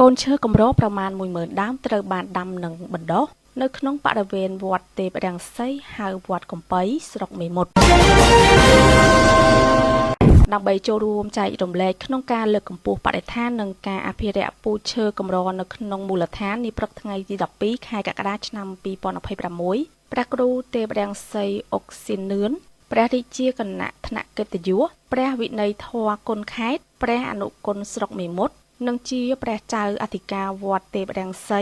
កូនឈើកម្រប្រមាណ 10000 ដើមត្រូវបានដាំនិងបណ្ដុះនៅក្នុងបរិវេណវត្តទេពរាំងសីហៅវត្តកំពៃស្រុកមេមត់ដើម្បីចូលរួមចែករំលែកក្នុងការលើកកម្ពស់បរិស្ថាននិងការអភិរក្សពូជឈើកម្រនៅក្នុងមូលដ្ឋាននាព្រឹកថ្ងៃទី 12 ខែកក្កដាឆ្នាំ 2026 ព្រះគ្រូទេពរាំងសីអុកស៊ីននឿនព្រះរាជាគណៈថ្នាក់កិត្តិយសព្រះវិន័យធម៌គុណខេត្តព្រះអនុគុណស្រុកមេមត់និងជាព្រះចៅអធិការវត្តទេពរាំងសី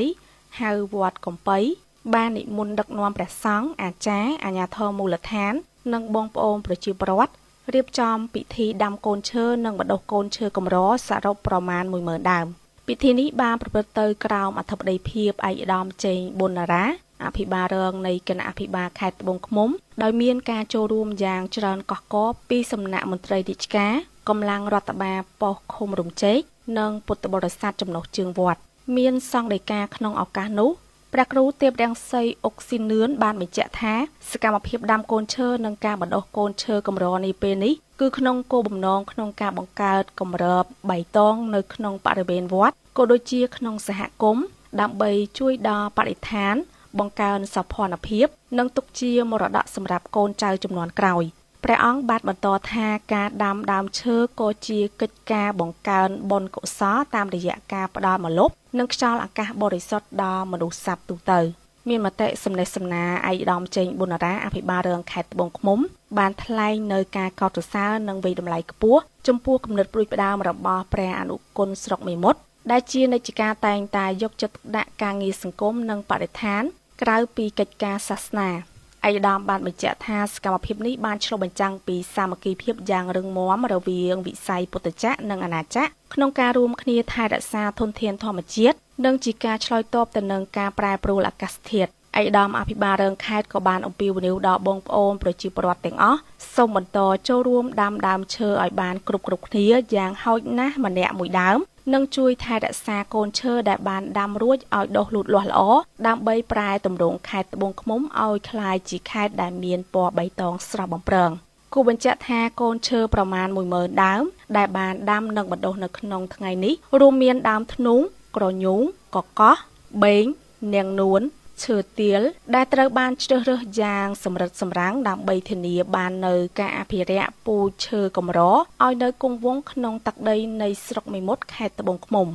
ហៅវត្តកំពៃបាននិមន្តដឹកនាំព្រះសង្ឃអាចារ្យអាជ្ញាធរមូលដ្ឋាននិងបងប្អូនប្រជាពលរដ្ឋរៀបចំពិធីដាំកូនឈើនិងបណ្ដុះកូនឈើកម្រសរុបប្រមាណ 10000 ដើមពិធីនេះបានប្រព្រឹត្តទៅក្រោមអធិបតីភាពឯកឧត្តមចេងប៊ុនណារ៉ាអភិបាលរងនៃគណៈអភិបាលខេត្តត្បូងឃ្មុំដោយមានការចូលរួមយ៉ាងច្រើនកុះករពីសំណាក់មន្ត្រីរាជការកម្លាំងរដ្ឋបាលប៉ុស្តិ៍ឃុំរំជែកនិងពុទ្ធបរិស័ទចំណុះជើងវត្តមានសង្ឃដីកាក្នុងឱកាសនោះព្រះគ្រូទេពរាំងសីអុកស៊ីននឿនបានបញ្ជាក់ថាសកម្មភាពដាំកូនឈើនិងការបណ្ដុះកូនឈើកម្រនាពេលនេះគឺក្នុងគោលបំណងក្នុងការបង្កើតគម្របបៃតងនៅក្នុងបរិវេណវត្តក៏ដូចជាក្នុងសហគមន៍ដើម្បីជួយដល់បរិស្ថានបង្កើនសោភ័ណភាពនិងទុកជាមរតកសម្រាប់កូនចៅជំនាន់ក្រោយព្រះអង្គបានបន្តថាការដាំដើមឈើក៏ជាកិច្ចការបង្កើនបុណ្យកុសលតាមរយៈការផ្ដល់ម្លប់និងខ្យល់អាកាសបរិសុទ្ធដល់មនុស្សសត្វទូទៅមានមតិសំណេះសំណាលឯកឧត្តមចេងប៊ុនណារ៉ាអភិបាលរងខេត្តត្បូងឃ្មុំបានថ្លែងនៅការកោតសរសើរនិងវិយតម្លៃខ្ពស់ចំពោះគំនិតព្រួយផ្ដើមរបស់ព្រះអនុគុណស្រុកមេមត់ដែលជានិច្ចកាលតែងតែយកចិត្តទុកដាក់ការងារសង្គមនិងបរិស្ថានក្រៅពីកិច្ចការសាសនាឯកឧត្តមបានបញ្ជាក់ថាសកម្មភាពនេះបានឆ្លុះបញ្ចាំងពីសាមគ្គីភាពយ៉ាងរឹងមាំរវាងវិស័យពុទ្ធចក្រនិងអាណាចក្រក្នុងការរួមគ្នាថែរក្សាធនធានធម្មជាតិនិងជាការឆ្លើយតបទៅនឹងការប្រែប្រួលអាកាសធាតុឯកឧត្តមអភិបាលរងខេត្តក៏បានអំពាវនាវដល់បងប្អូនប្រជាពលរដ្ឋទាំងអស់សូមបន្តចូលរួមដាំដើមឈើឲ្យបានគ្រប់គ្នាយ៉ាងហោចណាស់ម្នាក់មួយដើមនិងជួយថែរក្សាកូនឈើដែលបានដាំរួចឲ្យដុះលូតលាស់ល្អដើម្បីប្រែទម្រង់ខេត្តត្បូងឃ្មុំឲ្យក្លាយជាខេត្តដែលមានពណ៌បៃតងស្រស់បំព្រងគូបញ្ជាក់ថាកូនឈើប្រមាណ 10000 ដើមដែលបានដាំនិងបណ្ដុះនៅក្នុងថ្ងៃនេះរួមមានដើមធ្នូក្រញូងកកោះបេងនាងនួនឈើទាលដែលត្រូវបានជ្រើសរើសយ៉ាងសម្រិតសម្រាំងដើម្បីធានាបាននៅការអភិរក្សពូជឈើកម្រឲ្យនៅគង់វង្សក្នុងទឹកដីនៃស្រុកមេមត់ខេត្តត្បូងឃ្មុំ